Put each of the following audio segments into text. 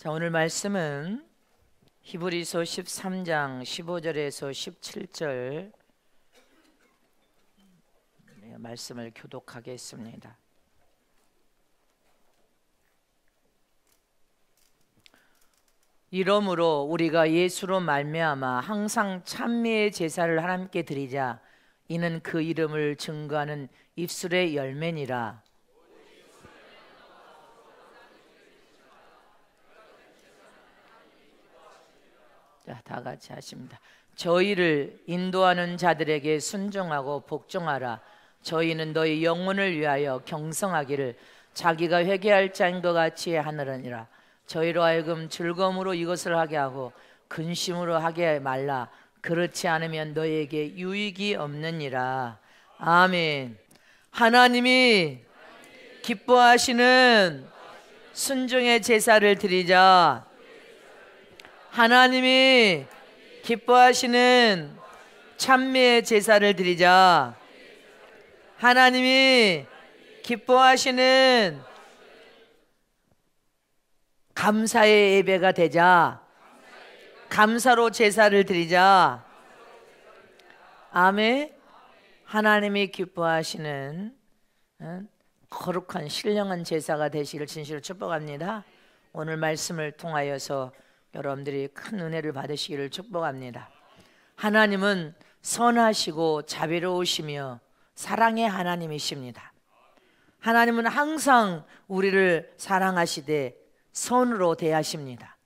자, 오늘 말씀은 히브리서 13장 15절에서 17절 말씀을 교독하겠습니다. 이러므로 우리가 예수로 말미암아 항상 찬미의 제사를 하나님께 드리자. 이는 그 이름을 증거하는 입술의 열매니라. 자, 다 같이 하십니다. 저희를 인도하는 자들에게 순종하고 복종하라. 저희는 너희 영혼을 위하여 경성하기를 자기가 회개할 자인 것 같이 하느니라. 저희로 하여금 즐거움으로 이것을 하게 하고 근심으로 하게 말라. 그렇지 않으면 너희에게 유익이 없느니라. 아멘. 하나님이 기뻐하시는 순종의 제사를 드리자. 하나님이 기뻐하시는 찬미의 제사를 드리자. 하나님이 기뻐하시는 감사의 예배가 되자. 감사로 제사를 드리자. 아멘. 하나님이 기뻐하시는 거룩한 신령한 제사가 되시기를 진실로 축복합니다. 오늘 말씀을 통하여서 여러분들이 큰 은혜를 받으시기를 축복합니다. 하나님은 선하시고 자비로우시며 사랑의 하나님이십니다. 하나님은 항상 우리를 사랑하시되 선으로 대하십니다.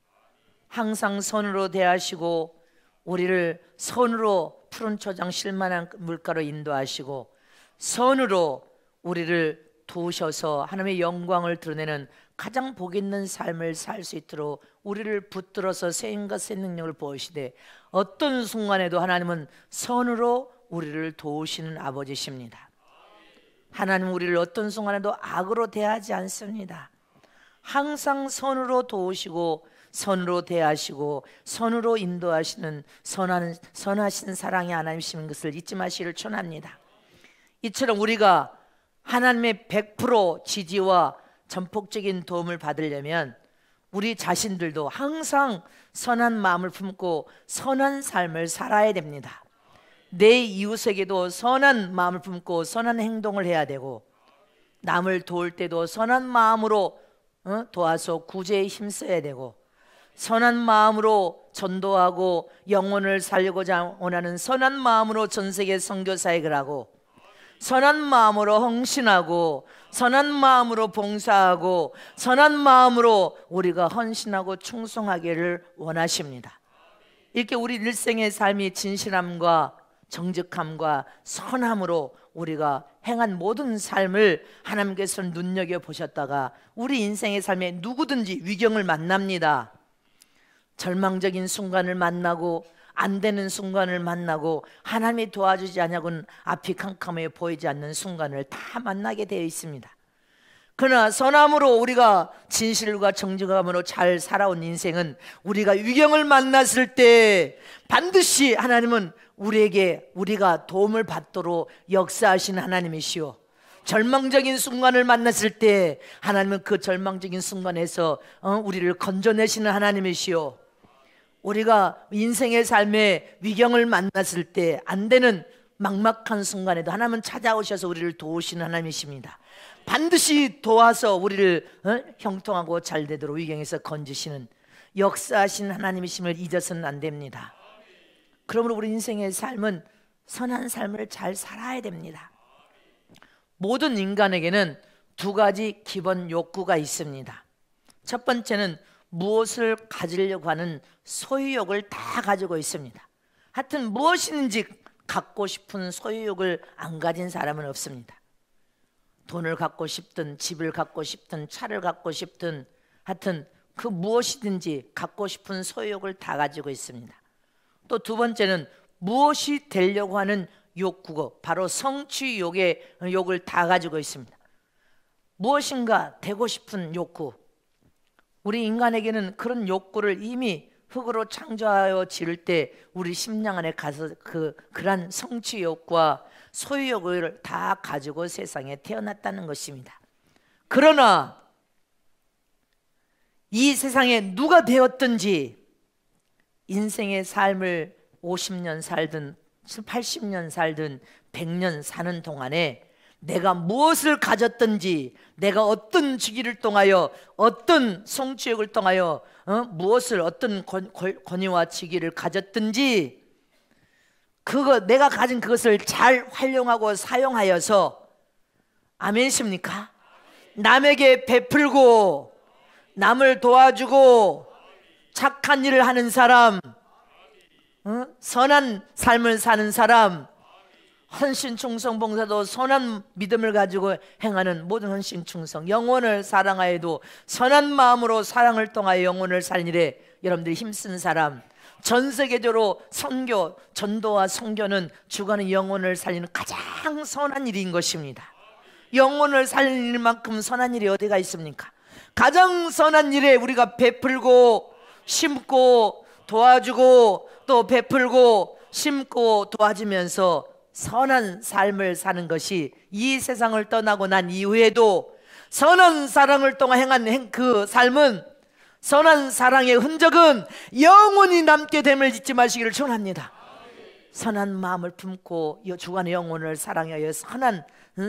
항상 선으로 대하시고 우리를 선으로 푸른 초장 실만한 물가로 인도하시고 선으로 우리를 도우셔서 하나님의 영광을 드러내는 가장 복 있는 삶을 살 수 있도록 우리를 붙들어서 세임과 새 능력을 부으시되 어떤 순간에도 하나님은 선으로 우리를 도우시는 아버지십니다. 하나님은 우리를 어떤 순간에도 악으로 대하지 않습니다. 항상 선으로 도우시고 선으로 대하시고 선으로 인도하시는 선하신 사랑의 하나님이신 것을 잊지 마시기를 축원합니다. 이처럼 우리가 하나님의 100% 지지와 전폭적인 도움을 받으려면 우리 자신들도 항상 선한 마음을 품고 선한 삶을 살아야 됩니다. 내 이웃에게도 선한 마음을 품고 선한 행동을 해야 되고 남을 도울 때도 선한 마음으로 도와서 구제에 힘써야 되고 선한 마음으로 전도하고 영혼을 살리고자 원하는 선한 마음으로 전 세계 선교 사역을 하고 선한 마음으로 헌신하고 선한 마음으로 봉사하고 선한 마음으로 우리가 헌신하고 충성하기를 원하십니다. 이렇게 우리 일생의 삶이 진실함과 정직함과 선함으로 우리가 행한 모든 삶을 하나님께서 눈여겨보셨다가 우리 인생의 삶에 누구든지 위경을 만납니다. 절망적인 순간을 만나고 안 되는 순간을 만나고 하나님이 도와주지 않냐고는 앞이 캄캄해 보이지 않는 순간을 다 만나게 되어 있습니다. 그러나 선함으로 우리가 진실과 정직함으로 잘 살아온 인생은 우리가 위경을 만났을 때 반드시 하나님은 우리가 도움을 받도록 역사하시는 하나님이시오. 절망적인 순간을 만났을 때 하나님은 그 절망적인 순간에서 우리를 건져내시는 하나님이시오. 우리가 인생의 삶에 위경을 만났을 때 안 되는 막막한 순간에도 하나님은 찾아오셔서 우리를 도우시는 하나님이십니다. 반드시 도와서 우리를 형통하고 잘 되도록 위경에서 건지시는 역사하신 하나님이심을 잊어서는 안 됩니다. 그러므로 우리 인생의 삶은 선한 삶을 잘 살아야 됩니다. 모든 인간에게는 두 가지 기본 욕구가 있습니다. 첫 번째는 무엇을 가지려고 하는 소유욕을 다 가지고 있습니다. 하여튼 무엇인지 갖고 싶은 소유욕을 안 가진 사람은 없습니다. 돈을 갖고 싶든 집을 갖고 싶든 차를 갖고 싶든 하여튼 그 무엇이든지 갖고 싶은 소유욕을 다 가지고 있습니다. 또 두 번째는 무엇이 되려고 하는 욕구고 바로 성취욕의 욕을 다 가지고 있습니다. 무엇인가 되고 싶은 욕구. 우리 인간에게는 그런 욕구를 이미 흙으로 창조하여 지을 때 우리 심령 안에 가서 그러한 성취욕과 소유욕을 다 가지고 세상에 태어났다는 것입니다. 그러나 이 세상에 누가 되었든지 인생의 삶을 50년 살든 80년 살든 100년 사는 동안에 내가 무엇을 가졌든지, 내가 어떤 직위를 통하여, 어떤 성취욕을 통하여 무엇을, 어떤 권위와 직위를 가졌든지, 그거 내가 가진 그것을 잘 활용하고 사용하여서, 아멘이십니까? 남에게 베풀고 남을 도와주고 착한 일을 하는 사람, 선한 삶을 사는 사람, 헌신 충성 봉사도 선한 믿음을 가지고 행하는 모든 헌신 충성, 영혼을 사랑하여도 선한 마음으로 사랑을 통하여 영혼을 살린 일에 여러분들이 힘쓴 사람, 전 세계적으로 선교, 전도와 선교는 주관의 영혼을 살리는 가장 선한 일인 것입니다. 영혼을 살리는 일만큼 선한 일이 어디가 있습니까? 가장 선한 일에 우리가 베풀고 심고 도와주고 또 베풀고 심고 도와주면서 선한 삶을 사는 것이 이 세상을 떠나고 난 이후에도 선한 사랑을 통해 행한 그 삶은, 선한 사랑의 흔적은 영원히 남게 됨을 잊지 마시기를 축원합니다. 선한 마음을 품고 주관의 영혼을 사랑하여 선한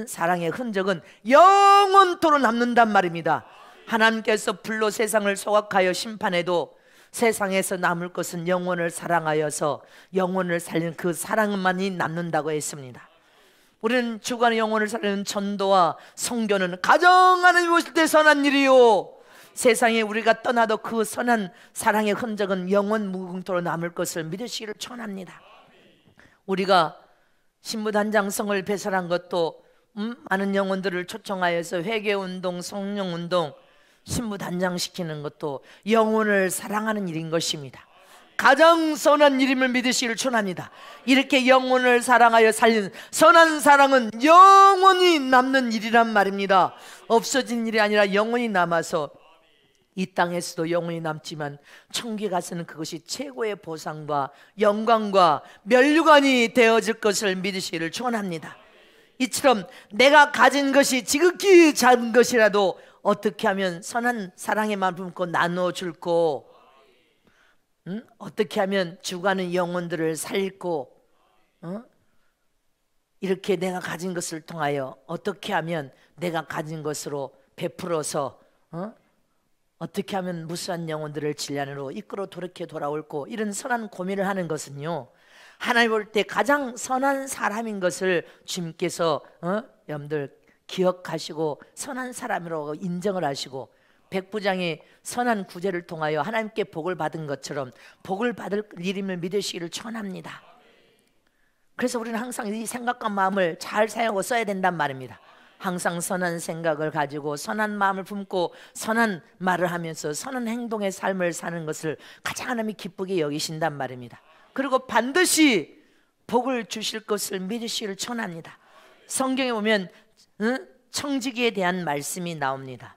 사랑의 흔적은 영원토록 남는단 말입니다. 하나님께서 불로 세상을 소각하여 심판해도 세상에서 남을 것은 영혼을 사랑하여서 영혼을 살리는 그 사랑만이 남는다고 했습니다. 우리는 주관의 영혼을 살리는 전도와 선교는 가정 하나님 오실 때 선한 일이요, 세상에 우리가 떠나도 그 선한 사랑의 흔적은 영원 무궁토록 남을 것을 믿으시기를 축원합니다. 우리가 신부단장성을 배설한 것도 많은 영혼들을 초청하여서 회개운동, 성령운동, 신부단장시키는 것도 영혼을 사랑하는 일인 것입니다. 가장 선한 일임을 믿으시기를 축원합니다. 이렇게 영혼을 사랑하여 살리는 선한 사랑은 영원히 남는 일이란 말입니다. 없어진 일이 아니라 영원히 남아서 이 땅에서도 영원히 남지만 천국에 가서는 그것이 최고의 보상과 영광과 면류관이 되어질 것을 믿으시기를 축원합니다. 이처럼 내가 가진 것이 지극히 작은 것이라도 어떻게 하면 선한 사랑의 마음 품고 나눠줄고, 어떻게 하면 주관의 영혼들을 살리고, 이렇게 내가 가진 것을 통하여 어떻게 하면 내가 가진 것으로 베풀어서 어떻게 하면 무수한 영혼들을 진리안으로 이끌어 돌이켜 돌아올고, 이런 선한 고민을 하는 것은요, 하나님 볼 때 가장 선한 사람인 것을 주님께서 여러분들 기억하시고 선한 사람으로 인정을 하시고, 백부장이 선한 구제를 통하여 하나님께 복을 받은 것처럼 복을 받을 일임을 믿으시기를 축원합니다. 그래서 우리는 항상 이 생각과 마음을 잘 사용하고 써야 된단 말입니다. 항상 선한 생각을 가지고 선한 마음을 품고 선한 말을 하면서 선한 행동의 삶을 사는 것을 가장 하나님이 기쁘게 여기신단 말입니다. 그리고 반드시 복을 주실 것을 믿으시기를 축원합니다. 성경에 보면 청지기에 대한 말씀이 나옵니다.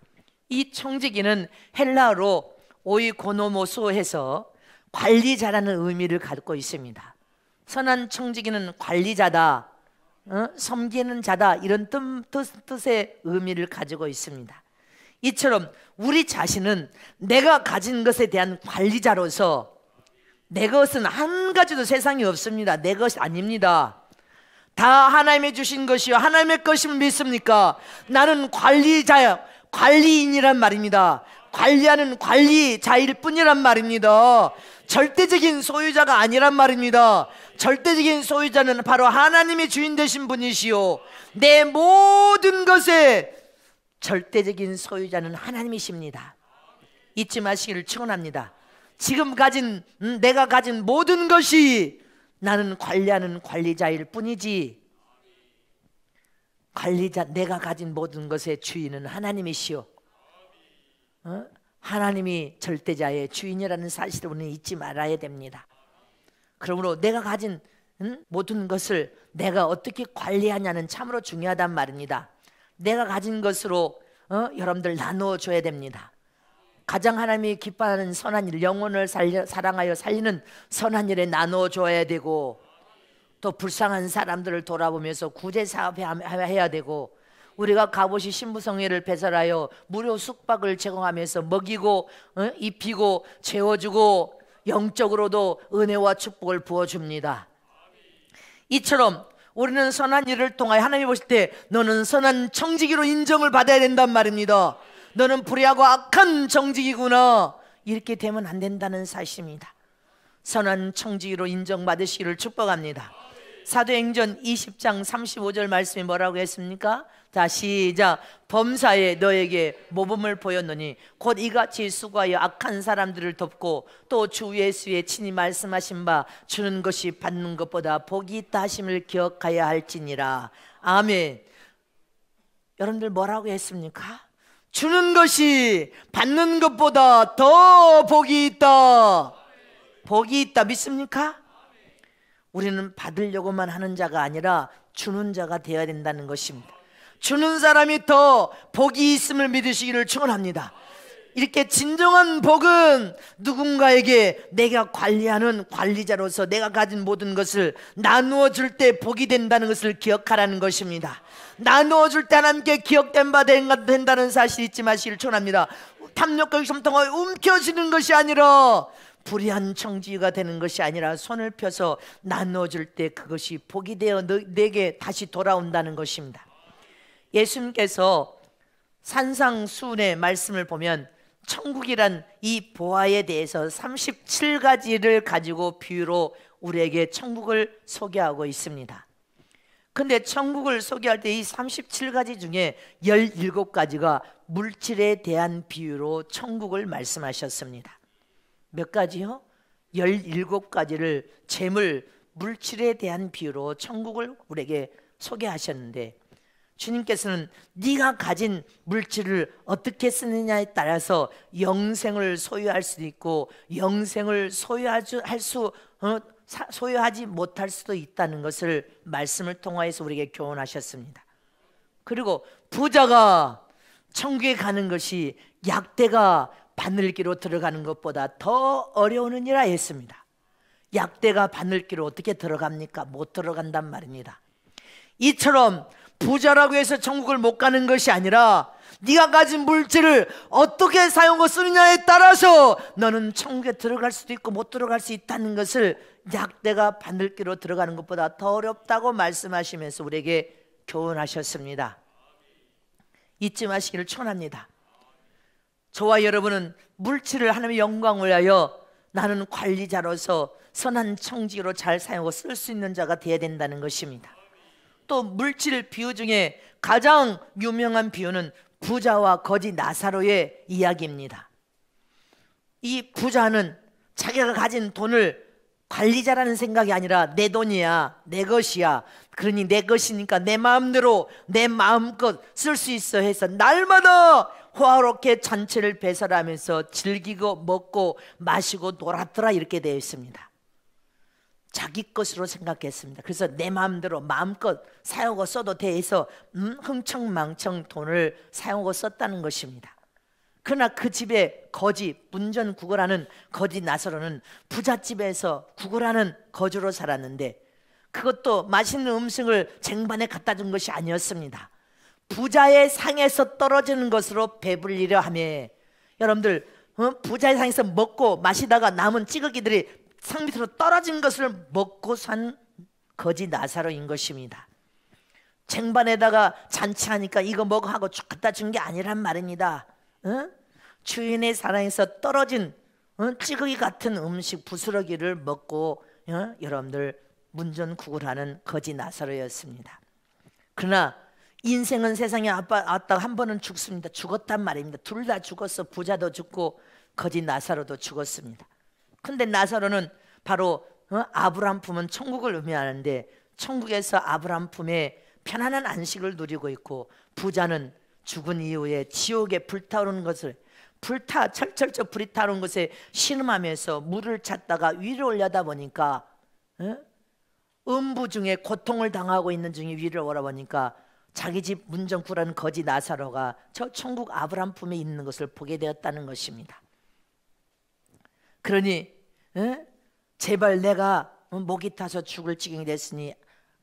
이 청지기는 헬라어로 오이고노모소해서 관리자라는 의미를 갖고 있습니다. 선한 청지기는 관리자다, 섬기는 자다, 이런 뜻의 의미를 가지고 있습니다. 이처럼 우리 자신은 내가 가진 것에 대한 관리자로서, 내 것은 한 가지도 세상에 없습니다. 내 것이 아닙니다. 다 하나님이 주신 것이요 하나님의 것임을 믿습니까? 나는 관리인이란 말입니다. 관리하는 관리자일 뿐이란 말입니다. 절대적인 소유자가 아니란 말입니다. 절대적인 소유자는 바로 하나님이 주인 되신 분이시요, 내 모든 것의 절대적인 소유자는 하나님이십니다. 잊지 마시기를 축원합니다. 지금 내가 가진 모든 것이 나는 관리하는 관리자일 뿐이지, 내가 가진 모든 것의 주인은 하나님이시오. 하나님이 절대자의 주인이라는 사실을 우리는 잊지 말아야 됩니다. 그러므로 내가 가진 모든 것을 내가 어떻게 관리하냐는 참으로 중요하단 말입니다. 내가 가진 것으로 여러분들 나누어줘야 됩니다. 가장 하나님이 기뻐하는 선한 일, 영혼을 사랑하여 살리는 선한 일에 나누어줘야 되고, 또 불쌍한 사람들을 돌아보면서 구제사업해야 되고, 우리가 갑옷이 신부성회를 배설하여 무료 숙박을 제공하면서 먹이고 입히고 재워주고 영적으로도 은혜와 축복을 부어줍니다. 이처럼 우리는 선한 일을 통하여 하나님이 보실 때 너는 선한 청지기로 인정을 받아야 된단 말입니다. 너는 불의하고 악한 청지기구나, 이렇게 되면 안 된다는 사실입니다. 선한 청지기로 인정받으시기를 축복합니다. 사도행전 20장 35절 말씀이 뭐라고 했습니까? 자, 시작. 범사에 너에게 모범을 보였노니 곧 이같이 수고하여 악한 사람들을 돕고 또 주 예수의 친히 말씀하신 바 주는 것이 받는 것보다 복이 있다 하심을 기억하여야 할지니라. 아멘. 여러분들 뭐라고 했습니까? 주는 것이 받는 것보다 더 복이 있다. 복이 있다. 믿습니까? 우리는 받으려고만 하는 자가 아니라 주는 자가 되어야 된다는 것입니다. 주는 사람이 더 복이 있음을 믿으시기를 축원합니다. 이렇게 진정한 복은 누군가에게 내가 관리하는 관리자로서 내가 가진 모든 것을 나누어 줄 때 복이 된다는 것을 기억하라는 것입니다. 나누어 줄 때 하나님께 기억된 바 된다는 사실을 잊지 마시기를 축원합니다. 탐욕과 욕심통하여 움켜쥐는 것이 아니라 불의한 청지기가 되는 것이 아니라 손을 펴서 나누어 줄 때 그것이 복이 되어 내게 다시 돌아온다는 것입니다. 예수님께서 산상수훈의 말씀을 보면 천국이란 이 보화에 대해서 37가지를 가지고 비유로 우리에게 천국을 소개하고 있습니다. 근데 천국을 소개할 때 이 37가지 중에 17가지가 물질에 대한 비유로 천국을 말씀하셨습니다. 몇 가지요? 17가지를 재물, 물질에 대한 비유로 천국을 우리에게 소개하셨는데, 주님께서는 네가 가진 물질을 어떻게 쓰느냐에 따라서 영생을 소유할 수도 있고 영생을 소유하지 못할 수도 있다는 것을 말씀을 통하여서 우리에게 교훈하셨습니다. 그리고 부자가 천국에 가는 것이 약대가 바늘기로 들어가는 것보다 더 어려우느니라 했습니다. 약대가 바늘기로 어떻게 들어갑니까? 못 들어간단 말입니다. 이처럼 부자라고 해서 천국을 못 가는 것이 아니라 네가 가진 물질을 어떻게 사용하고 쓰느냐에 따라서 너는 천국에 들어갈 수도 있고 못 들어갈 수 있다는 것을 약대가 바늘기로 들어가는 것보다 더 어렵다고 말씀하시면서 우리에게 교훈하셨습니다. 잊지 마시기를 축원합니다. 저와 여러분은 물질을 하나님의 영광을 위하여 나는 관리자로서 선한 청지기로 잘 사용하고 쓸 수 있는 자가 되어야 된다는 것입니다. 또 물질 비유 중에 가장 유명한 비유는 부자와 거지 나사로의 이야기입니다. 이 부자는 자기가 가진 돈을 관리자라는 생각이 아니라 내 돈이야, 내 것이야, 그러니 내 것이니까 내 마음대로 내 마음껏 쓸 수 있어 해서 날마다 호화롭게 잔치를 배설하면서 즐기고 먹고 마시고 놀았더라, 이렇게 되어 있습니다. 자기 것으로 생각했습니다. 그래서 내 마음대로 마음껏 사용하고 써도 돼 해서 흥청망청 돈을 사용하고 썼다는 것입니다. 그러나 그 집에 거지, 문전구걸하는 거지 나사로는 부잣집에서 구걸하는 거지로 살았는데 그것도 맛있는 음식을 쟁반에 갖다 준 것이 아니었습니다. 부자의 상에서 떨어지는 것으로 배불리려 하며, 여러분들 부자의 상에서 먹고 마시다가 남은 찌꺼기들이 상 밑으로 떨어진 것을 먹고 산 거지 나사로인 것입니다. 쟁반에다가 잔치하니까 이거 먹어 하고 갖다 준 게 아니란 말입니다. 주인의 사랑에서 떨어진 찌꺼기 같은 음식 부스러기를 먹고 여러분들 문전구걸하는 거지 나사로였습니다. 그러나 인생은 세상에 왔다가 한 번은 죽습니다. 죽었단 말입니다. 둘 다 죽었어. 부자도 죽고 거지 나사로도 죽었습니다. 근데 나사로는 바로 아브라함 품은 천국을 의미하는데 천국에서 아브라함 품에 편안한 안식을 누리고 있고, 부자는 죽은 이후에 지옥에 불타오르는 것을 철철철 불이 타오르는 것에 신음하면서 물을 찾다가 위로 올려다 보니까 음부 중에 고통을 당하고 있는 중에 위로 올라보니까 자기 집 문전구라는 거지 나사로가 저 천국 아브라함 품에 있는 것을 보게 되었다는 것입니다. 그러니 제발 내가 목이 타서 죽을 지경이 됐으니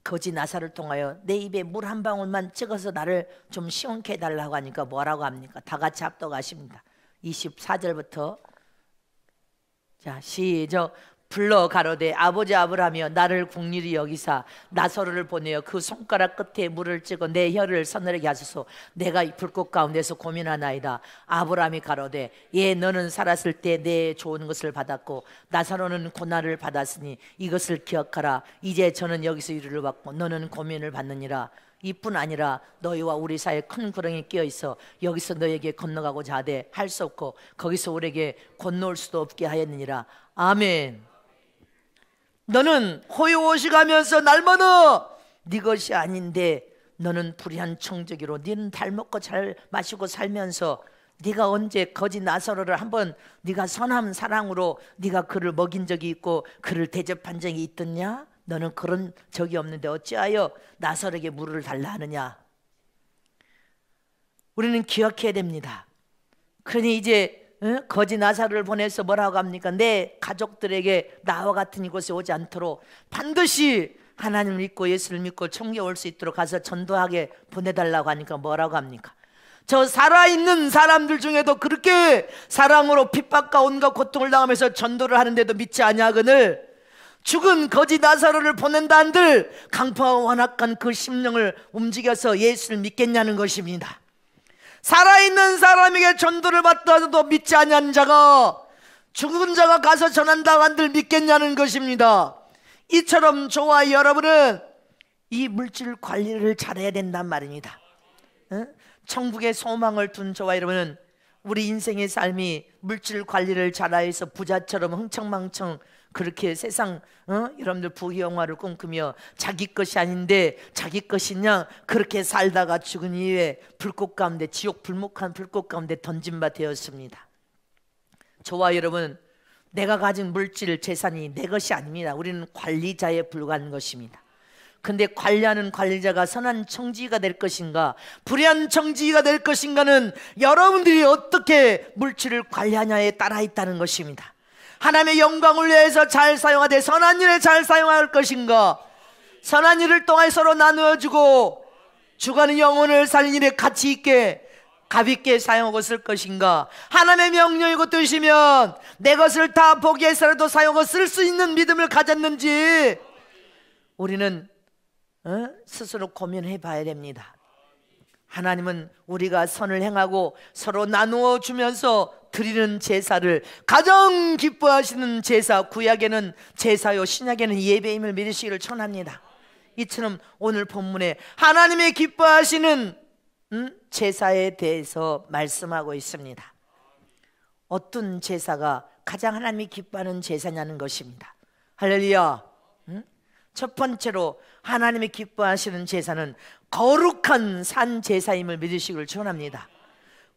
거지 나사를 통하여 내 입에 물 한 방울만 찍어서 나를 좀 시원케 해달라고 하니까 뭐라고 합니까? 다 같이 합독하십니다. 24절부터 자 시작. 불러 가로되 아버지 아브라함이여 나를 긍휼히 여기사 나사로를 보내어 그 손가락 끝에 물을 찍어 내 혀를 서늘하게 하소서. 내가 이 불꽃 가운데서 고민하나이다. 아브라함이 가로되 예 너는 살았을 때 내 좋은 것을 받았고 나사로는 고난을 받았으니 이것을 기억하라. 이제 저는 여기서 위로를 받고 너는 고민을 받느니라. 이뿐 아니라 너희와 우리 사이에 큰 구렁이 끼어 있어 여기서 너에게 건너가고자 하되 할 수 없고 거기서 우리에게 건너올 수도 없게 하였느니라. 아멘. 너는 호요오식하면서 날마다 네 것이 아닌데 너는 불의한 청지기로 너는 잘 먹고 잘 마시고 살면서 네가 언제 거지 나사로를 한번 네가 선한 사랑으로 네가 그를 먹인 적이 있고 그를 대접한 적이 있더냐? 너는 그런 적이 없는데 어찌하여 나사로에게 물을 달라 하느냐? 우리는 기억해야 됩니다. 그러니 이제 거지 나사로를 보내서 뭐라고 합니까? 내 가족들에게 나와 같은 이곳에 오지 않도록 반드시 하나님을 믿고 예수를 믿고 천국에 올 수 있도록 가서 전도하게 보내달라고 하니까 뭐라고 합니까? 저 살아있는 사람들 중에도 그렇게 사랑으로 핍박과 온갖 고통을 당하면서 전도를 하는데도 믿지 아니하거늘 죽은 거지 나사로를 보낸다 한들 강포와 완악한 그 심령을 움직여서 예수를 믿겠냐는 것입니다. 살아있는 사람에게 전도를 받더라도 믿지 아니하는 자가 죽은 자가 가서 전한다 한들 믿겠냐는 것입니다. 이처럼 저와 여러분은 이 물질 관리를 잘해야 된단 말입니다. 천국의 소망을 둔 저와 여러분은 우리 인생의 삶이 물질 관리를 잘해서 부자처럼 흥청망청 그렇게 세상 여러분들 부귀영화를 꿈꾸며 자기 것이 아닌데 자기 것이냐 그렇게 살다가 죽은 이후에 불꽃 가운데 지옥 불목한 불꽃 가운데 던진 바 되었습니다. 저와 여러분 내가 가진 물질 재산이 내 것이 아닙니다. 우리는 관리자에 불과한 것입니다. 근데 관리하는 관리자가 선한 청지기가 될 것인가 불의한 청지기가 될 것인가는 여러분들이 어떻게 물질을 관리하냐에 따라 있다는 것입니다. 하나님의 영광을 위해서 잘 사용하되 선한 일에 잘 사용할 것인가 선한 일을 통해 서로 나누어주고 죽어가는 영혼을 살린 일에 가치 있게 가볍게 사용하고 쓸 것인가 하나님의 명령이고 뜻이면 내 것을 다 포기해서라도 사용하고 쓸 수 있는 믿음을 가졌는지 우리는 스스로 고민해 봐야 됩니다. 하나님은 우리가 선을 행하고 서로 나누어 주면서 드리는 제사를 가장 기뻐하시는 제사, 구약에는 제사요 신약에는 예배임을 믿으시기를 청합니다. 이처럼 오늘 본문에 하나님의 기뻐하시는 제사에 대해서 말씀하고 있습니다. 어떤 제사가 가장 하나님이 기뻐하는 제사냐는 것입니다. 할렐루야. 첫 번째로 하나님이 기뻐하시는 제사는 거룩한 산 제사임을 믿으시기를 축원합니다.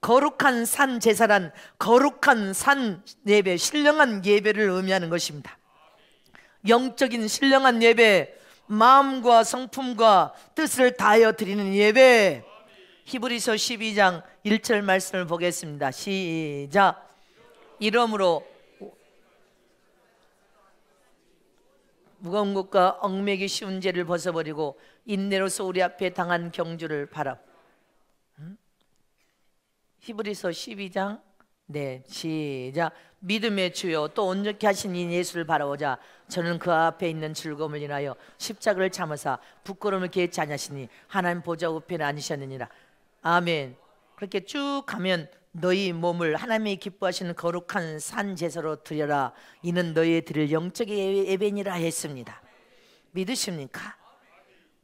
거룩한 산 제사란 거룩한 산 예배, 신령한 예배를 의미하는 것입니다. 영적인 신령한 예배, 마음과 성품과 뜻을 다하여 드리는 예배. 히브리서 12장 1절 말씀을 보겠습니다. 시작. 이러므로 무거운 것과 얽매기 쉬운 죄를 벗어버리고 인내로서 우리 앞에 당한 경주를 바라. 히브리서 12장 네 시작. 믿음의 주요 또 온전케 하신 이 예수를 바라보자. 저는 그 앞에 있는 즐거움을 인하여 십자가를 참으사 부끄러움을 개치 아니하시니 하나님 보좌 우편에 앉으셨느니라. 아멘. 그렇게 쭉 가면 너희 몸을 하나님이 기뻐하시는 거룩한 산 제사로 드려라. 이는 너희의 드릴 영적의 예배니라 했습니다. 믿으십니까?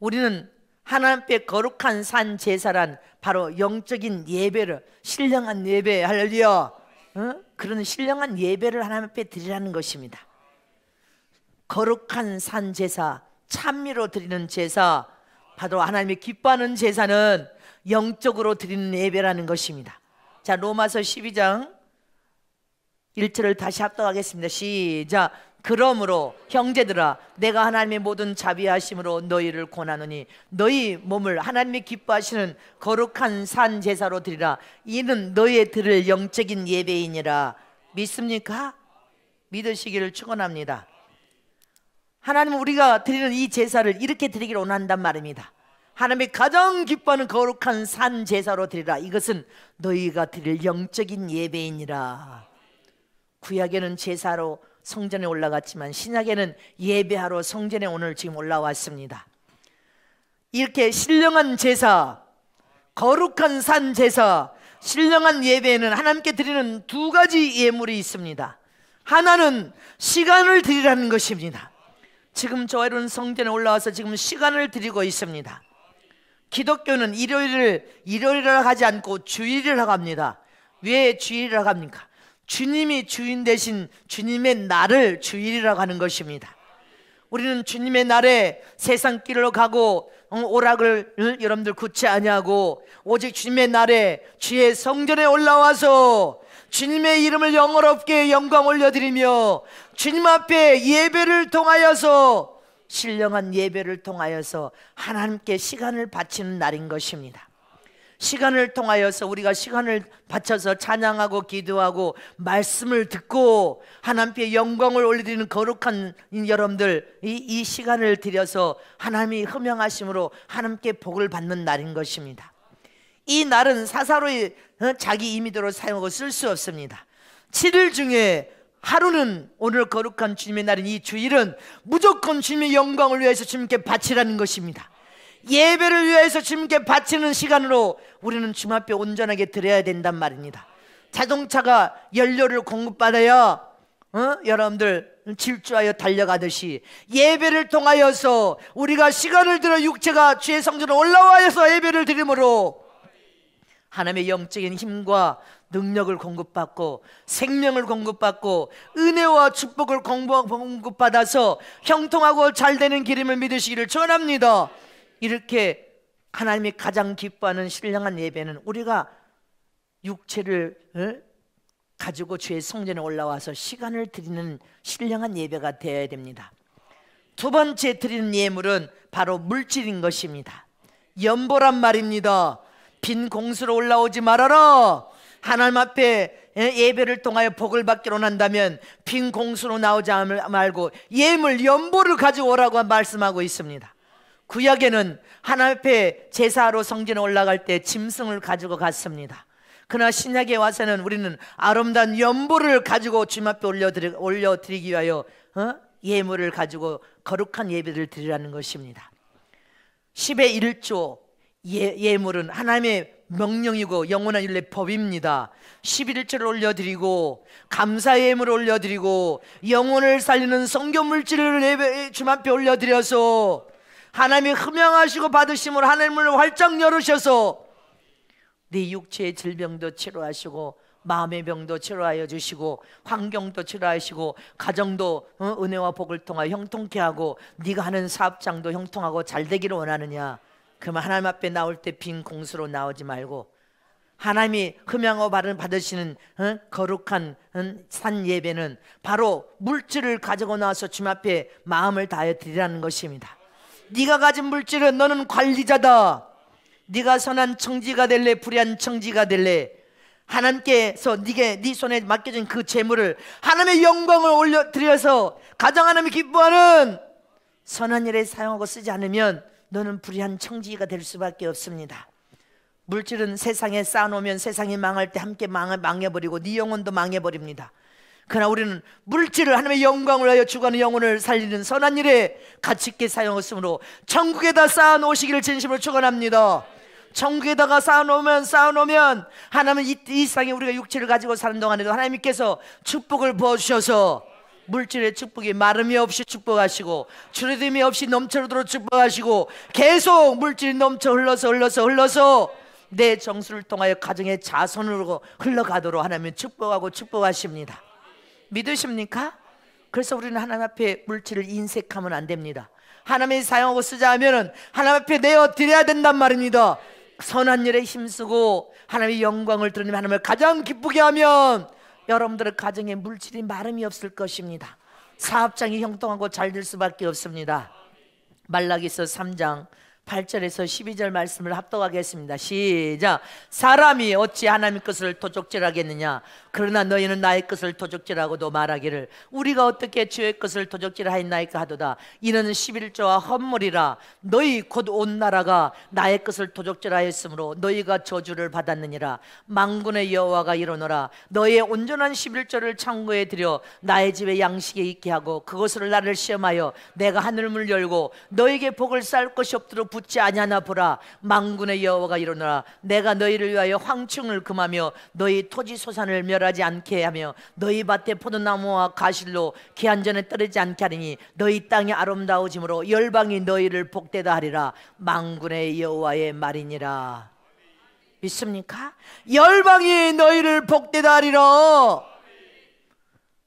우리는 하나님 앞에 거룩한 산 제사란 바로 영적인 예배를 신령한 예배 할렐루야 그런 신령한 예배를 하나님 앞에 드리라는 것입니다. 거룩한 산 제사 찬미로 드리는 제사 바로 하나님이 기뻐하는 제사는 영적으로 드리는 예배라는 것입니다. 자 로마서 12장 1절을 다시 합독하겠습니다. 시작. 그러므로 형제들아 내가 하나님의 모든 자비하심으로 너희를 권하노니 너희 몸을 하나님이 기뻐하시는 거룩한 산 제사로 드리라. 이는 너희의 드릴 영적인 예배이니라. 믿습니까? 믿으시기를 축원합니다. 하나님은 우리가 드리는 이 제사를 이렇게 드리기를 원한단 말입니다. 하나님이 가장 기뻐하는 거룩한 산 제사로 드리라. 이것은 너희가 드릴 영적인 예배이니라. 구약에는 제사로 성전에 올라갔지만 신약에는 예배하러 성전에 오늘 지금 올라왔습니다. 이렇게 신령한 제사, 거룩한 산 제사, 신령한 예배에는 하나님께 드리는 두 가지 예물이 있습니다. 하나는 시간을 드리라는 것입니다. 지금 저희는 성전에 올라와서 지금 시간을 드리고 있습니다. 기독교는 일요일이라고 하지 않고 주일이라고 합니다. 왜 주일이라고 합니까? 주님이 주인 되신 주님의 날을 주일이라고 하는 것입니다. 우리는 주님의 날에 세상 길로 가고 오락을 여러분들 굳지 아니하고 오직 주님의 날에 주의 성전에 올라와서 주님의 이름을 영어롭게 영광 올려드리며 주님 앞에 예배를 통하여서 신령한 예배를 통하여서 하나님께 시간을 바치는 날인 것입니다. 시간을 통하여서 우리가 시간을 바쳐서 찬양하고 기도하고 말씀을 듣고 하나님께 영광을 올려드리는 거룩한 여러분들, 이 시간을 들여서 하나님이 흠양하심으로 하나님께 복을 받는 날인 것입니다. 이 날은 사사로이 자기 임의대로 사용하고 쓸 수 없습니다. 7일 중에 하루는 오늘 거룩한 주님의 날인 이 주일은 무조건 주님의 영광을 위해서 주님께 바치라는 것입니다. 예배를 위해서 주님께 바치는 시간으로 우리는 주님 앞에 온전하게 드려야 된단 말입니다. 자동차가 연료를 공급받아야 여러분들 질주하여 달려가듯이 예배를 통하여서 우리가 시간을 들여 육체가 주의 성전에 올라와서 예배를 드림으로 하나님의 영적인 힘과 능력을 공급받고 생명을 공급받고 은혜와 축복을 공급받아서 형통하고 잘되는 기름을 믿으시기를 축원합니다. 이렇게 하나님이 가장 기뻐하는 신령한 예배는 우리가 육체를 가지고 주의 성전에 올라와서 시간을 드리는 신령한 예배가 되어야 됩니다. 두 번째 드리는 예물은 바로 물질인 것입니다. 연보란 말입니다. 빈 공수로 올라오지 말아라. 하나님 앞에 예배를 통하여 복을 받기로 한다면 빈 공수로 나오지 말고 예물, 연보를 가지고 오라고 말씀하고 있습니다. 구약에는 하나님 앞에 제사로 성전에 올라갈 때 짐승을 가지고 갔습니다. 그러나 신약에 와서는 우리는 아름다운 연보를 가지고 주님 앞에 올려드리기 위하여 예물을 가지고 거룩한 예배를 드리라는 것입니다. 10의 1조 예물은 하나님의 명령이고 영원한 율례 법입니다. 11조를 올려드리고 감사 예물을 올려드리고 영혼을 살리는 성교 물질을 주님 앞에 올려드려서 하나님이 흠양하시고 받으심으로 하늘문을 활짝 열으셔서 네 육체의 질병도 치료하시고 마음의 병도 치료하여 주시고 환경도 치료하시고 가정도 은혜와 복을 통하여 형통케 하고 네가 하는 사업장도 형통하고 잘 되기를 원하느냐? 그러면 하나님 앞에 나올 때 빈 공수로 나오지 말고 하나님이 흠양하고 받으시는 거룩한 산 예배는 바로 물질을 가지고 나와서 주님 앞에 마음을 다해 드리라는 것입니다. 네가 가진 물질은 너는 관리자다. 네가 선한 청지가 될래 불의한 청지가 될래. 하나님께서 네 손에 맡겨진 그 재물을 하나님의 영광을 올려드려서 가장 하나님이 기뻐하는 선한 일에 사용하고 쓰지 않으면 너는 불의한 청지가 될 수밖에 없습니다. 물질은 세상에 쌓아놓으면 세상이 망할 때 함께 망해버리고 네 영혼도 망해버립니다. 그러나 우리는 물질을 하나님의 영광을 위하여 주관하는 영혼을 살리는 선한 일에 가치 있게 사용했으므로 천국에다 쌓아놓으시기를 진심으로 축원합니다. 천국에다가 쌓아놓으면 하나님은 이 세상에 우리가 육체를 가지고 사는 동안에도 하나님께서 축복을 부어주셔서 물질의 축복이 마름이 없이 축복하시고 줄어듦이 없이 넘쳐도록 축복하시고 계속 물질이 넘쳐 흘러서 내 정수를 통하여 가정의 자손으로 흘러가도록 하나님은 축복하십니다. 믿으십니까? 그래서 우리는 하나님 앞에 물질을 인색하면 안 됩니다. 하나님이 사용하고 쓰자 하면은 하나님 앞에 내어 드려야 된단 말입니다. 선한 일에 힘쓰고 하나님의 영광을 드러내며 하나님을 가장 기쁘게 하면 여러분들의 가정에 물질이 마름이 없을 것입니다. 사업장이 형통하고 잘 될 수밖에 없습니다. 말라기서 3장 8절에서 12절 말씀을 합독하겠습니다. 시작. 사람이 어찌 하나님의 것을 도적질하겠느냐? 그러나 너희는 나의 것을 도적질하고도 말하기를 우리가 어떻게 주의 것을 도적질하였나이까 하도다. 이는 11조와 헌물이라. 너희 곧 온 나라가 나의 것을 도적질하였으므로 너희가 저주를 받았느니라. 만군의 여호와가 이르노라. 너희의 온전한 11조를 창고에 들여 나의 집에 양식에 있게 하고 그것으로 나를 시험하여 내가 하늘문을 열고 너희에게 복을 쌓을 것이 없도록 붙지 아니하나 보라. 만군의 여호와가 이르노라. 내가 너희를 위하여 황충을 금하며 너희 토지 소산을 멸하지 않게 하며 너희 밭에 포도나무와 가실로 기한전에 떨어지지 않게 하리니 너희 땅이 아름다워짐으로 열방이 너희를 복되다 하리라. 만군의 여호와의 말이니라. 믿습니까? 열방이 너희를 복되다 하리라.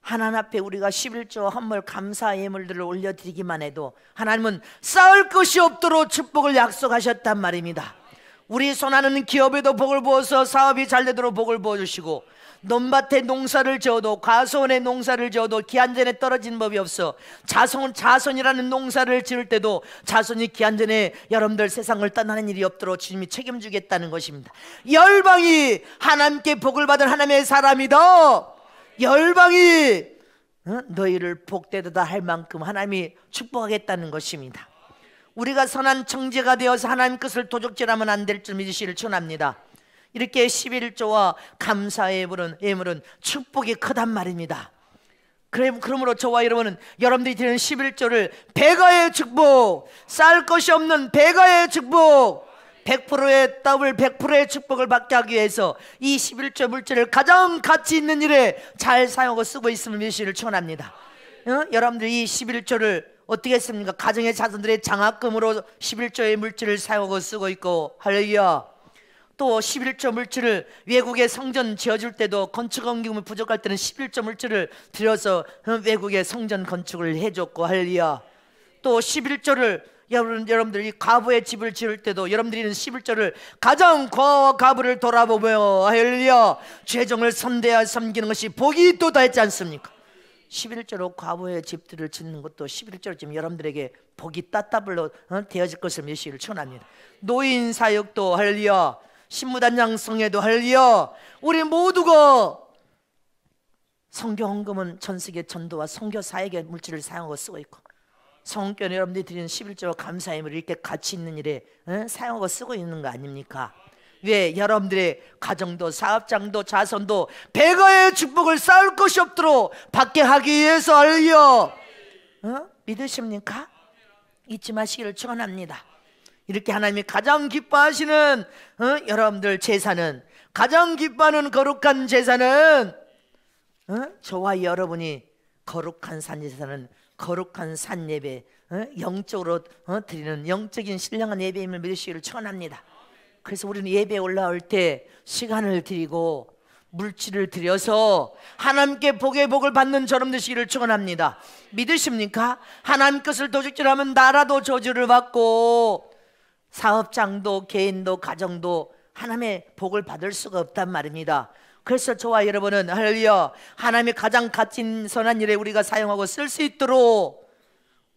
하나님 앞에 우리가 11조 헌물 감사 예물들을 올려드리기만 해도 하나님은 쌓을 것이 없도록 축복을 약속하셨단 말입니다. 우리 손하는 기업에도 복을 부어서 사업이 잘 되도록 복을 부어주시고, 논밭에 농사를 지어도 과수원에 농사를 지어도 기한전에 떨어진 법이 없어. 자손이라는 농사를 지을 때도 자손이 기한전에 여러분들 세상을 떠나는 일이 없도록 주님이 책임지겠다는 것입니다. 열방이 하나님께 복을 받은 하나님의 사람이다. 열방이 너희를 복되도다 할 만큼 하나님이 축복하겠다는 것입니다. 우리가 선한 청지가 되어서 하나님 것을 도적질하면 안 될 줄 믿으시기를 축원합니다. 이렇게 11조와 감사의 예물은 축복이 크단 말입니다. 그러므로 저와 여러분은 여러분들이 드리는 11조를 배가의 축복, 쌓을 것이 없는 배가의 축복, 100%의 더블 100%의 축복을 받게 하기 위해서 이 11조 물질을 가장 가치 있는 일에 잘 사용하고 쓰고 있음을 믿으시기를 축원합니다. 여러분들이 이 11조를 어떻게 했습니까? 가정의 자손들의 장학금으로 11조의 물질을 사용하고 쓰고 있고, 할렐루야. 또 11조 물질을 외국의 성전 지어줄 때도 건축원금이 부족할 때는 11조 물질을 들여서 외국의 성전 건축을 해줬고, 할렐루야. 또 11조를 여러분들이 과부의 집을 지을 때도 여러분들이 11조를 가장 과와 과부를 돌아보며, 할렐루야, 죄종을 선대하여 섬기는 것이 복이 있도다 했지 않습니까? 11조로 과부의 집들을 짓는 것도 11조로 지금 여러분들에게 복이 따따블로 되어질 것을 믿으시기를 축원합니다. 노인 사역도 할렐루야, 신무단장 성회도 할렐루야, 우리 모두가 성교 헌금은 전 세계 전도와 선교 사역의 물질을 사용하고 쓰고 있고, 성교는 여러분들이 드리는 11조와 감사의 예물을 이렇게 가치 있는 일에 사용하고 쓰고 있는 거 아닙니까? 왜? 여러분들의 가정도 사업장도 자손도 배가의 축복을 쌓을 것이 없도록 받게 하기 위해서, 할렐루야. 믿으십니까? 잊지 마시기를 축원합니다. 이렇게 하나님이 가장 기뻐하시는 여러분들 제사는, 가장 기뻐하는 거룩한 제사는 저와 여러분이 거룩한 산제사는 거룩한 산예배, 영적으로 드리는 영적인 신령한 예배임을 믿으시기를 축원합니다. 그래서 우리는 예배에 올라올 때 시간을 드리고 물질을 드려서 하나님께 복의 복을 받는 저럼 되시기를 축원합니다. 믿으십니까? 하나님 것을 도적질하면 나라도 저주를 받고 사업장도 개인도 가정도 하나님의 복을 받을 수가 없단 말입니다. 그래서 저와 여러분은 할렐루야, 하나님의 가장 값진 선한 일에 우리가 사용하고 쓸 수 있도록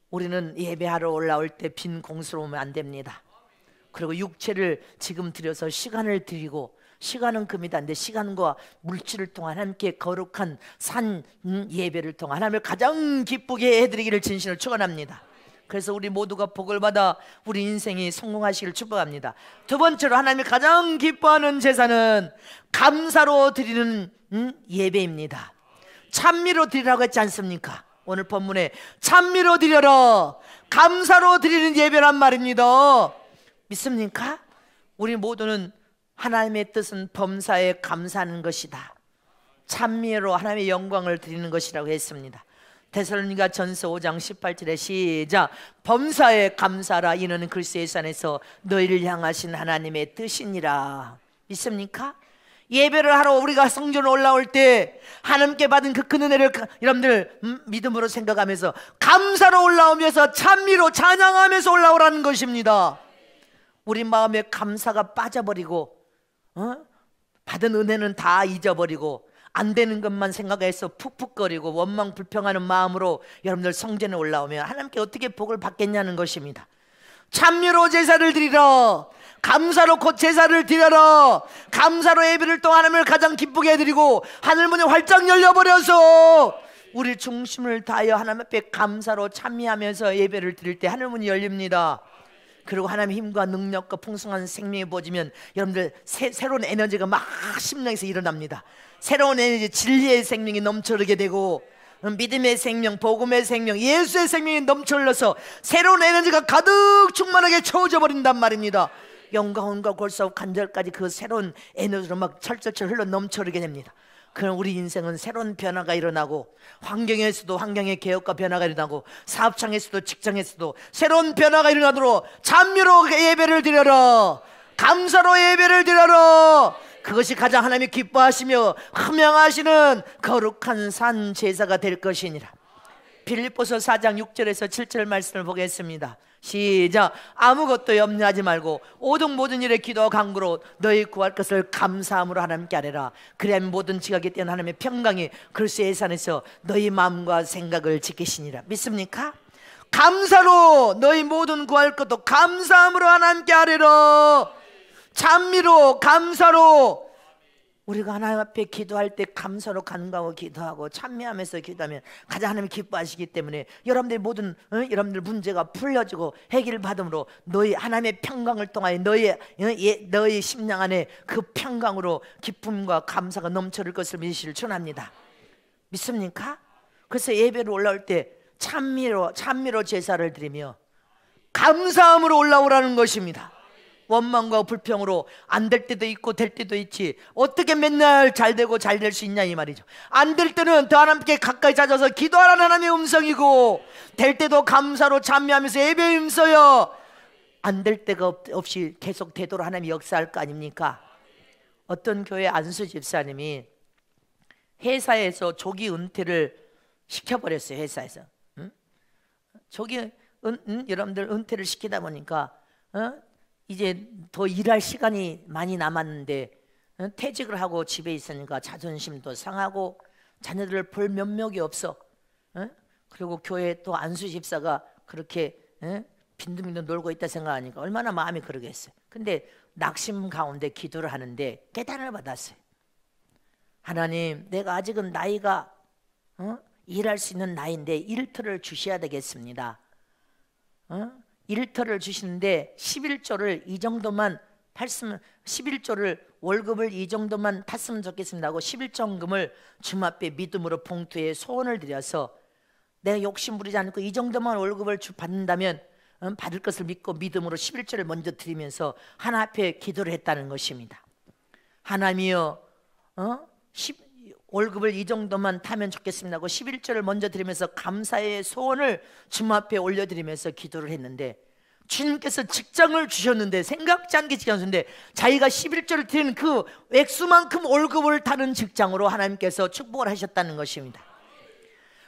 우리는 예배하러 올라올 때 빈 공수로 오면 안 됩니다. 그리고 육체를 지금 들여서 시간을 드리고, 시간은 금이 단데 시간과 물질을 통한 함께 거룩한 산 예배를 통한 하나님을 가장 기쁘게 해드리기를 진심으로 축원합니다. 그래서 우리 모두가 복을 받아 우리 인생이 성공하시기를 축복합니다. 두 번째로 하나님이 가장 기뻐하는 제사는 감사로 드리는 예배입니다. 찬미로 드리라고 했지 않습니까? 오늘 본문에 찬미로 드려라, 감사로 드리는 예배란 말입니다. 믿습니까? 우리 모두는 하나님의 뜻은 범사에 감사하는 것이다, 찬미로 하나님의 영광을 드리는 것이라고 했습니다. 데살로니가 전서 5장 18절에 시작. 범사에 감사라, 이는 그리스도 예수 안에서 너희를 향하신 하나님의 뜻이니라. 믿습니까? 예배를 하러 우리가 성전에 올라올 때 하나님께 받은 그 큰 은혜를 여러분들 믿음으로 생각하면서 감사로 올라오면서 찬미로 찬양하면서 올라오라는 것입니다. 우리 마음에 감사가 빠져버리고 받은 은혜는 다 잊어버리고 안 되는 것만 생각해서 푹푹거리고 원망 불평하는 마음으로 여러분들 성전에 올라오면 하나님께 어떻게 복을 받겠냐는 것입니다. 찬미로 제사를 드리러, 감사로 곧 제사를 드려라. 감사로 예배를 또 하나님을 가장 기쁘게 해드리고 하늘문이 활짝 열려버려서 우리 중심을 다하여 하나님 앞에 감사로 찬미하면서 예배를 드릴 때 하늘문이 열립니다. 그리고 하나님의 힘과 능력과 풍성한 생명이 부어지면 여러분들 새로운 에너지가 막 심령에서 일어납니다. 새로운 에너지, 진리의 생명이 넘쳐흐르게 되고 믿음의 생명, 복음의 생명, 예수의 생명이 넘쳐흘러서 새로운 에너지가 가득 충만하게 채워져 버린단 말입니다. 영광과 골사와 간절까지 그 새로운 에너지로 막 철철철 흘러 넘쳐흐르게 됩니다. 그럼 우리 인생은 새로운 변화가 일어나고, 환경에서도 환경의 개혁과 변화가 일어나고, 사업장에서도 직장에서도 새로운 변화가 일어나도록 찬미로 예배를 드려라, 감사로 예배를 드려라. 그것이 가장 하나님이 기뻐하시며 흠양하시는 거룩한 산 제사가 될 것이니라. 빌립보서 4장 6절에서 7절 말씀을 보겠습니다. 시작. 아무것도 염려하지 말고 오직 모든 일에 기도와 간구로 너희 구할 것을 감사함으로 하나님께 아뢰라. 그래야 모든 지각에 뛰어난 하나님의 평강이 그리스도의 산에서 너희 마음과 생각을 지키시니라. 믿습니까? 감사로 너희 모든 구할 것도 감사함으로 하나님께 아뢰라. 찬미로, 감사로. 우리가 하나님 앞에 기도할 때 감사로 간구하고 기도하고 찬미하면서 기도하면 가장 하나님이 기뻐하시기 때문에 여러분들의 모든 여러분들 문제가 풀려지고 해결을 받음으로 너희 하나님의 평강을 통하여 너희 심령 안에 그 평강으로 기쁨과 감사가 넘쳐를 것을 믿으시길 전합니다. 믿습니까? 그래서 예배로 올라올 때 찬미로 제사를 드리며 감사함으로 올라오라는 것입니다. 원망과 불평으로 안 될 때도 있고 될 때도 있지, 어떻게 맨날 잘 되고 잘 될 수 있냐 이 말이죠. 안 될 때는 더 하나님께 가까이 찾아서 기도하라는 하나님의 음성이고, 될 때도 감사로 찬미하면서 예배의 음성이요. 안 될 때가 없이 계속 되도록 하나님이 역사할 거 아닙니까? 어떤 교회 안수 집사님이 회사에서 조기 은퇴를 시켜버렸어요. 회사에서 조기 여러분들 은퇴를 시키다 보니까 이제 더 일할 시간이 많이 남았는데 퇴직을 하고 집에 있으니까 자존심도 상하고 자녀들을 볼 면목이 없어. 그리고 교회 또 안수 집사가 그렇게 빈둥빈둥 놀고 있다 생각하니까 얼마나 마음이 그러겠어요. 근데 낙심 가운데 기도를 하는데 깨달음을 받았어요. 하나님, 내가 아직은 나이가 일할 수 있는 나이인데 일터를 주셔야 되겠습니다. 일터를 주시는데 11조를 이 정도만 탔으면, 11조를 월급을 이 정도만 탔으면 좋겠습니다 하고 11조금을 주님 앞에 믿음으로 봉투에 소원을 드려서 내가 욕심 부리지 않고 이 정도만 월급을 받는다면 받을 것을 믿고 믿음으로 11조를 먼저 드리면서 하나 앞에 기도를 했다는 것입니다. 하나님이여, 월급을 이 정도만 타면 좋겠습니다 하고 11조를 먼저 드리면서 감사의 소원을 주님 앞에 올려드리면서 기도를 했는데, 주님께서 직장을 주셨는데, 생각지 않게 직장을 주셨는데 자기가 11조를 드리는 그 액수만큼 월급을 타는 직장으로 하나님께서 축복을 하셨다는 것입니다.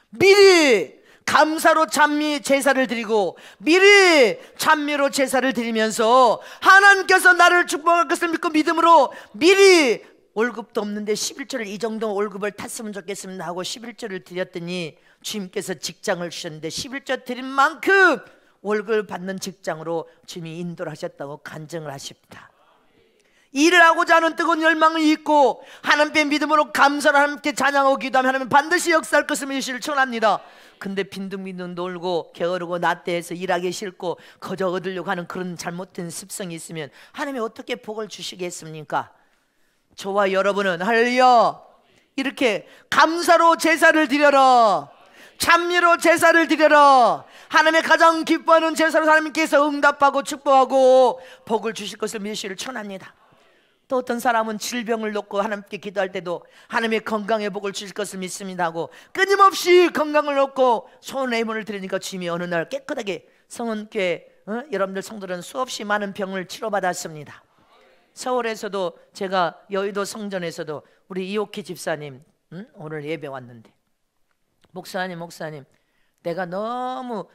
미리 감사로 찬미 제사를 드리고 미리 찬미로 제사를 드리면서 하나님께서 나를 축복할 것을 믿고 믿음으로 미리 월급도 없는데 11조를 이 정도 월급을 탔으면 좋겠습니다 하고 11조를 드렸더니 주님께서 직장을 주셨는데 11조 드린 만큼 월급을 받는 직장으로 주님이 인도를 하셨다고 간증을 하십니다. 일을 하고자 하는 뜨거운 열망을 잊고 하나님께 믿음으로 감사로 하나님께 찬양하고 기도하면 하나님은 반드시 역사할 것을 믿으시길 전합니다. 근데 빈둥빈둥 놀고 게으르고 나태해서 일하기 싫고 거저 얻으려고 하는 그런 잘못된 습성이 있으면 하나님이 어떻게 복을 주시겠습니까? 저와 여러분은 할렐루야, 이렇게 감사로 제사를 드려라, 찬미로 제사를 드려라, 하나님의 가장 기뻐하는 제사로 하나님께서 응답하고 축복하고 복을 주실 것을 믿으시기를 천합니다. 또 어떤 사람은 질병을 놓고 하나님께 기도할 때도 하나님의 건강의 복을 주실 것을 믿습니다 하고 끊임없이 건강을 놓고 소원의 예물을 드리니까 주님이 어느 날 깨끗하게 성은교회 여러분들 성도들은 수없이 많은 병을 치료받았습니다. 서울에서도 제가 여의도 성전에서도 우리 이옥희 집사님 오늘 예배 왔는데, 목사님 내가 너무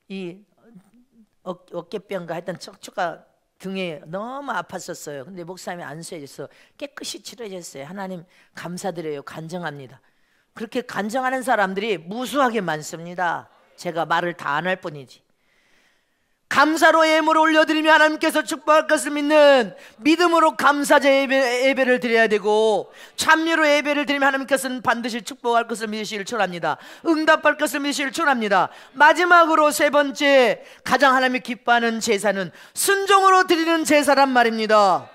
이 어깨병과 하여튼 척추가 등에 너무 아팠었어요. 근데 목사님이 안수해줘서 깨끗이 치료해줬어요. 하나님 감사드려요. 간증합니다. 그렇게 간증하는 사람들이 무수하게 많습니다. 제가 말을 다 안 할 뿐이지. 감사로 예물을 올려드리며 하나님께서 축복할 것을 믿는 믿음으로 감사제 예배를 드려야 되고, 참여로 예배를 드리면 하나님께서는 반드시 축복할 것을 믿으시길 축원합니다. 응답할 것을 믿으시길 축원합니다. 마지막으로 세 번째, 가장 하나님이 기뻐하는 제사는 순종으로 드리는 제사란 말입니다.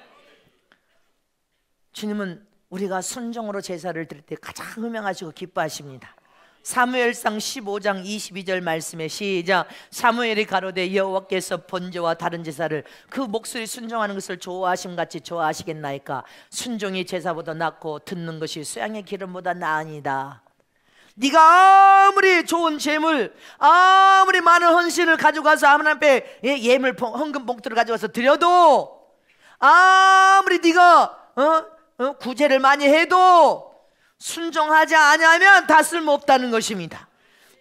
주님은 우리가 순종으로 제사를 드릴 때 가장 음행하시고 기뻐하십니다. 사무엘상 15장 22절 말씀에 시작. 사무엘이 가로되 여호와께서 번제와 다른 제사를 그 목소리 순종하는 것을 좋아하심같이 좋아하시겠나이까. 순종이 제사보다 낫고 듣는 것이 수양의 기름보다 나으니이다. 네가 아무리 좋은 재물, 아무리 많은 헌신을 가져가서 하나님 앞에 예물 헌금 봉투를 가져가서 드려도, 아무리 네가 구제를 많이 해도 순종하지 않으면 다 쓸모없다는 것입니다.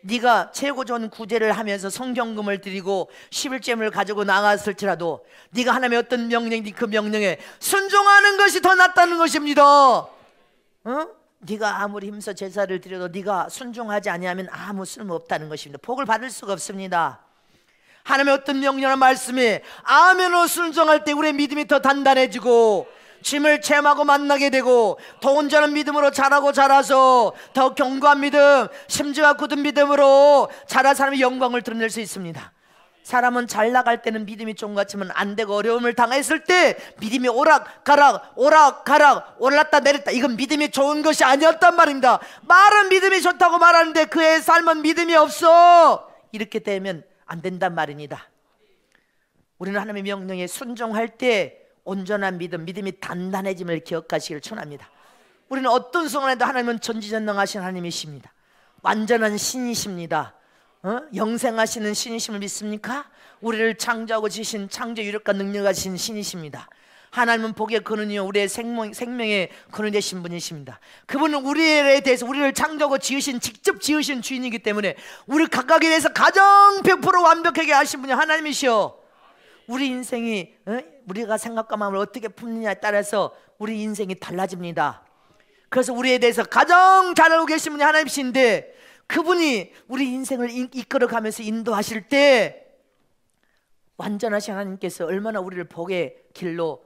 네가 최고 좋은 구제를 하면서 성경금을 드리고 11제물을 가지고 나갔을지라도 네가 하나님의 어떤 명령이 그 명령에 순종하는 것이 더 낫다는 것입니다. 네가 아무리 힘써 제사를 드려도 네가 순종하지 않으면 아무 쓸모없다는 것입니다. 복을 받을 수가 없습니다. 하나님의 어떤 명령이나 말씀에 아멘으로 순종할 때 우리의 믿음이 더 단단해지고 짐을 체험하고 만나게 되고, 더 온전한 믿음으로 자라고 자라서 더 견고한 믿음, 심지어 굳은 믿음으로 자란 사람의 영광을 드러낼 수 있습니다. 사람은 잘 나갈 때는 믿음이 좋은 것 같지만 안 되고 어려움을 당했을 때 믿음이 오락가락 오락가락 올랐다 내렸다, 이건 믿음이 좋은 것이 아니었단 말입니다. 말은 믿음이 좋다고 말하는데 그의 삶은 믿음이 없어. 이렇게 되면 안 된단 말입니다. 우리는 하나님의 명령에 순종할 때 온전한 믿음, 믿음이 단단해짐을 기억하시길 축원합니다. 우리는 어떤 순간에도 하나님은 전지전능하신 하나님이십니다. 완전한 신이십니다. 영생하시는 신이심을 믿습니까? 우리를 창조하고 지신 창조 유력과 능력하신 신이십니다. 하나님은 복의 근원이요 우리의 생명의 근원 되신 분이십니다. 그분은 우리에 대해서 우리를 창조하고 지으신, 직접 지으신 주인이기 때문에 우리 각각에 대해서 가장 100% 완벽하게 하신 분이 하나님이시여. 우리 인생이 우리가 생각과 마음을 어떻게 품느냐에 따라서 우리 인생이 달라집니다. 그래서 우리에 대해서 가장 잘 알고 계신 분이 하나님이신데, 그분이 우리 인생을 이끌어가면서 인도하실 때 완전하신 하나님께서 얼마나 우리를 복의 길로,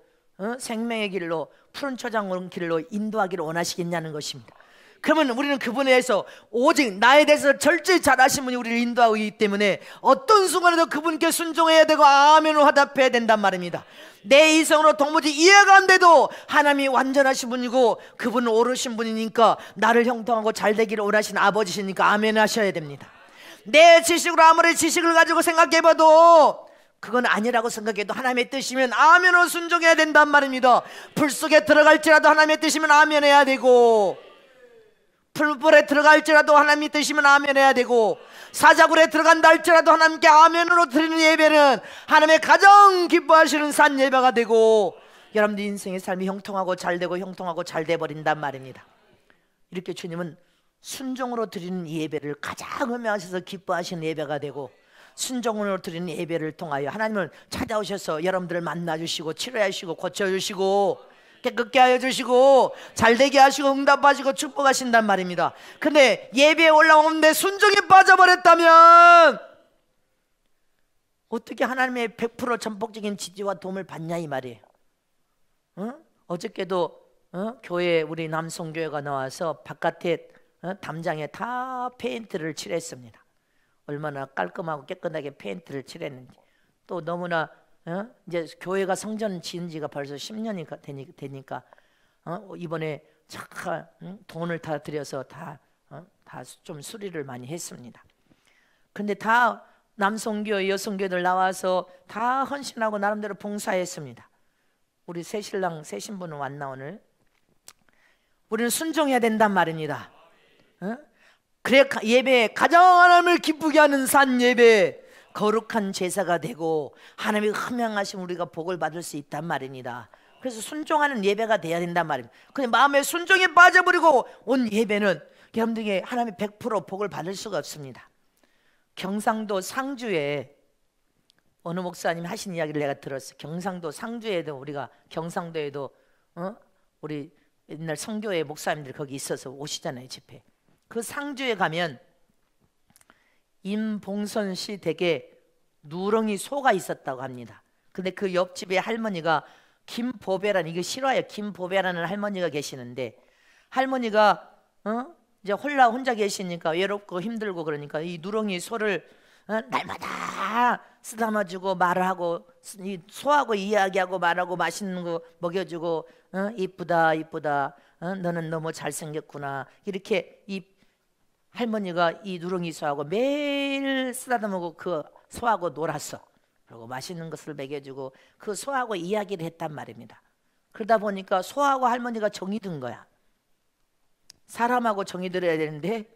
생명의 길로, 푸른 초장원 길로 인도하기를 원하시겠냐는 것입니다. 그러면 우리는 그분에 대해서 오직 나에 대해서 철저히 잘 아신 분이 우리를 인도하고 있기 때문에 어떤 순간에도 그분께 순종해야 되고 아멘으로 화답해야 된단 말입니다. 내 이성으로 도무지 이해가 안 돼도 하나님이 완전하신 분이고 그분은 오르신 분이니까 나를 형통하고 잘 되기를 원하시는 아버지시니까 아멘 하셔야 됩니다. 내 지식으로 아무리 지식을 가지고 생각해봐도 그건 아니라고 생각해도 하나님의 뜻이면 아멘으로 순종해야 된단 말입니다. 불 속에 들어갈지라도 하나님의 뜻이면 아멘 해야 되고, 풀불에 들어갈지라도 하나님이 뜻이면 아멘 해야 되고, 사자굴에 들어간다 할지라도 하나님께 아멘으로 드리는 예배는 하나님의 가장 기뻐하시는 산 예배가 되고, 여러분들 인생의 삶이 형통하고 잘되고 형통하고 잘 돼버린단 말입니다. 이렇게 주님은 순종으로 드리는 예배를 가장 음해하셔서 기뻐하시는 예배가 되고, 순종으로 드리는 예배를 통하여 하나님을 찾아오셔서 여러분들을 만나주시고 치료하시고 고쳐주시고 깨끗게 하여 주시고 잘되게 하시고 응답하시고 축복하신단 말입니다. 근데 예배에 올라오는데 순종에 빠져버렸다면 어떻게 하나님의 100% 전폭적인 지지와 도움을 받냐 이 말이에요. 어저께도 교회 우리 남성교회가 나와서 바깥에 담장에 다 페인트를 칠했습니다. 얼마나 깔끔하고 깨끗하게 페인트를 칠했는지. 또 너무나 이제 교회가 성전 지은 지가 벌써 10년이 되니까 이번에 착 돈을 다 들여서 다 좀 수리를 많이 했습니다. 근데 다 남성교회 여성교회들 나와서 다 헌신하고 나름대로 봉사했습니다. 우리 새신랑 새신부는 왔나 오늘? 우리는 순종해야 된단 말입니다. 그래 예배 가장 하나님을 기쁘게 하는 산 예배, 거룩한 제사가 되고 하나님의 흠양하심 우리가 복을 받을 수 있단 말입니다. 그래서 순종하는 예배가 돼야 된단 말입니다. 근데 마음에 순종에 빠져버리고 온 예배는 여러분들에게 하나님의 100% 복을 받을 수가 없습니다. 경상도 상주에 어느 목사님이 하신 이야기를 내가 들었어요. 경상도 상주에도 우리가 경상도에도 우리 옛날 성교회 목사님들 거기 있어서 오시잖아요 집회. 그 상주에 가면 임봉선 씨 댁에 누렁이 소가 있었다고 합니다. 근데 그 옆집에 할머니가 김보배라는, 이거 싫어요. 김보배라는 할머니가 계시는데, 할머니가 이제 혼자 계시니까 외롭고 힘들고 그러니까 이 누렁이 소를 날마다 쓰다마주고 말하고, 이 소하고 이야기하고 말하고 맛있는 거 먹여주고, 이쁘다 이쁘다, 너는 너무 잘생겼구나, 이렇게 이 할머니가 이 누렁이 소하고 매일 쓰다듬고 그 소하고 놀았어. 그리고 맛있는 것을 먹여주고 그 소하고 이야기를 했단 말입니다. 그러다 보니까 소하고 할머니가 정이 든 거야. 사람하고 정이 들어야 되는데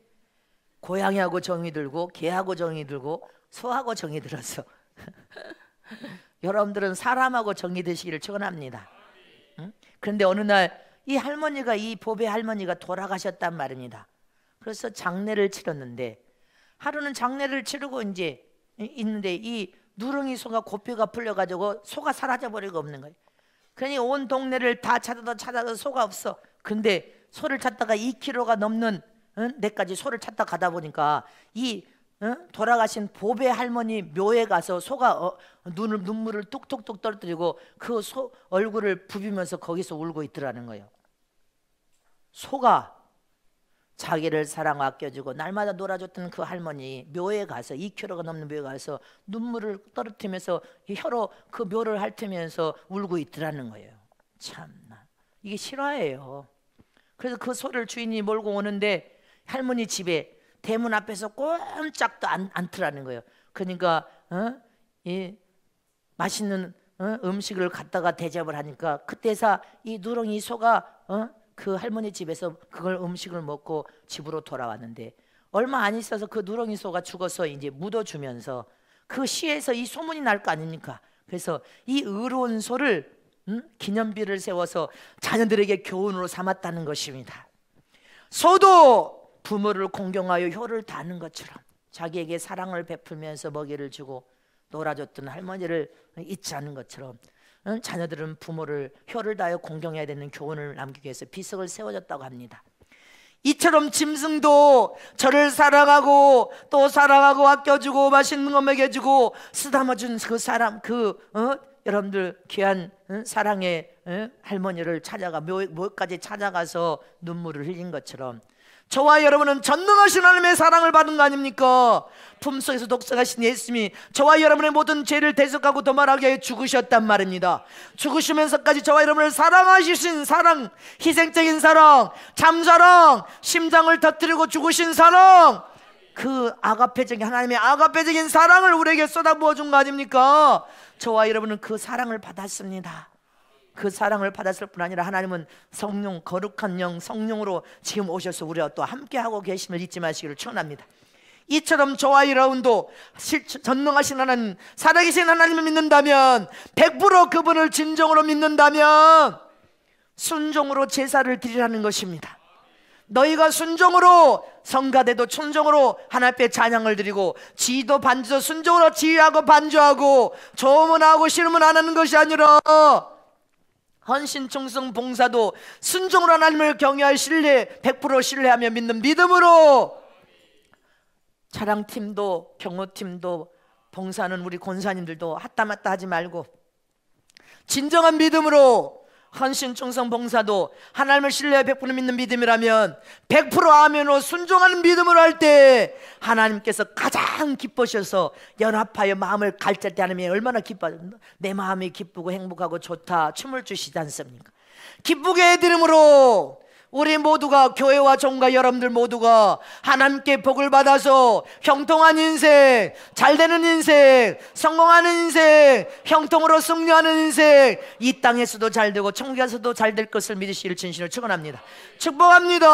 고양이하고 정이 들고 개하고 정이 들고 소하고 정이 들었어. 여러분들은 사람하고 정이 드시기를 축원합니다. 응? 그런데 어느 날 이 할머니가, 이 보배 할머니가 돌아가셨단 말입니다. 그래서 장례를 치렀는데, 하루는 장례를 치르고 이제 있는데 이 누렁이 소가 고삐가 풀려가지고 소가 사라져버리고 없는 거예요. 그러니 온 동네를 다 찾아도 소가 없어. 근데 소를 찾다가 2km가 넘는 데까지 소를 찾다 가다 보니까 이 돌아가신 보배 할머니 묘에 가서 소가 눈물을 뚝뚝뚝 떨어뜨리고 그 소 얼굴을 부비면서 거기서 울고 있더라는 거예요. 소가 자기를 사랑 아껴주고 날마다 놀아줬던 그 할머니 묘에 가서 2km가 넘는 묘에 가서 눈물을 떨어뜨리면서 혀로 그 묘를 핥으면서 울고 있더라는 거예요. 참나, 이게 실화예요. 그래서 그 소를 주인이 몰고 오는데 할머니 집에 대문 앞에서 꼼짝도 않더라는 거예요. 그러니까 이 맛있는 음식을 갖다가 대접을 하니까 그때서 이 누렁이 소가 그 할머니 집에서 그걸 음식을 먹고 집으로 돌아왔는데, 얼마 안 있어서 그 누렁이 소가 죽어서 이제 묻어주면서 그 시에서 이 소문이 날 거 아닙니까? 그래서 이 의로운 소를 기념비를 세워서 자녀들에게 교훈으로 삼았다는 것입니다. 소도 부모를 공경하여 효를 다하는 것처럼 자기에게 사랑을 베풀면서 먹이를 주고 놀아줬던 할머니를 잊지 않은 것처럼 자녀들은 부모를 효를 다하여 공경해야 되는 교훈을 남기기 위해서 비석을 세워졌다고 합니다. 이처럼 짐승도 저를 사랑하고 또 사랑하고 아껴주고 맛있는 거 먹여주고 쓰다마준 그 사람, 여러분들 귀한 사랑의 할머니를 찾아가 묘까지 찾아가서 눈물을 흘린 것처럼 저와 여러분은 전능하신 하나님의 사랑을 받은 거 아닙니까? 품속에서 독생하신 예수님이 저와 여러분의 모든 죄를 대속하고 도말하게 해 죽으셨단 말입니다. 죽으시면서까지 저와 여러분을 사랑하신 사랑, 희생적인 사랑, 참사랑, 심장을 터뜨리고 죽으신 사랑, 그 아가페적인 하나님의 아가페적인 사랑을 우리에게 쏟아부어 준 거 아닙니까? 저와 여러분은 그 사랑을 받았습니다. 그 사랑을 받았을 뿐 아니라 하나님은 성령, 거룩한 영, 성령으로 지금 오셔서 우리와 또 함께하고 계심을 잊지 마시기를 축원합니다. 이처럼 저와 여러분도 전능하신 하나님, 살아계신 하나님을 믿는다면, 100% 그분을 진정으로 믿는다면 순종으로 제사를 드리라는 것입니다. 너희가 순종으로, 성가대도 순종으로 하나님 앞에 찬양을 드리고, 지도 반주도 순종으로 지휘하고 반주하고, 좋으면 하고 싫으면 안 하는 것이 아니라 헌신, 충성, 봉사도 순종으로 하나님을 경외할 신뢰, 100% 신뢰하며 믿는 믿음으로, 차량팀도 경호팀도 봉사는 우리 권사님들도 하다마다 하지 말고 진정한 믿음으로 헌신, 충성, 봉사도 하나님을 신뢰해 100% 믿는 믿음이라면 100% 아멘으로 순종하는 믿음으로 할 때 하나님께서 가장 기뻐하셔서 연합하여 마음을 갈질 때 하나님이 얼마나 기뻐하죠. 내 마음이 기쁘고 행복하고 좋다 춤을 추시지 않습니까? 기쁘게 해드림으로 우리 모두가, 교회와 종과 여러분들 모두가 하나님께 복을 받아서 형통한 인생, 잘되는 인생, 성공하는 인생, 형통으로 승리하는 인생, 이 땅에서도 잘되고 천국에서도 잘될 것을 믿으시기를 진심으로 축원합니다. 축복합니다.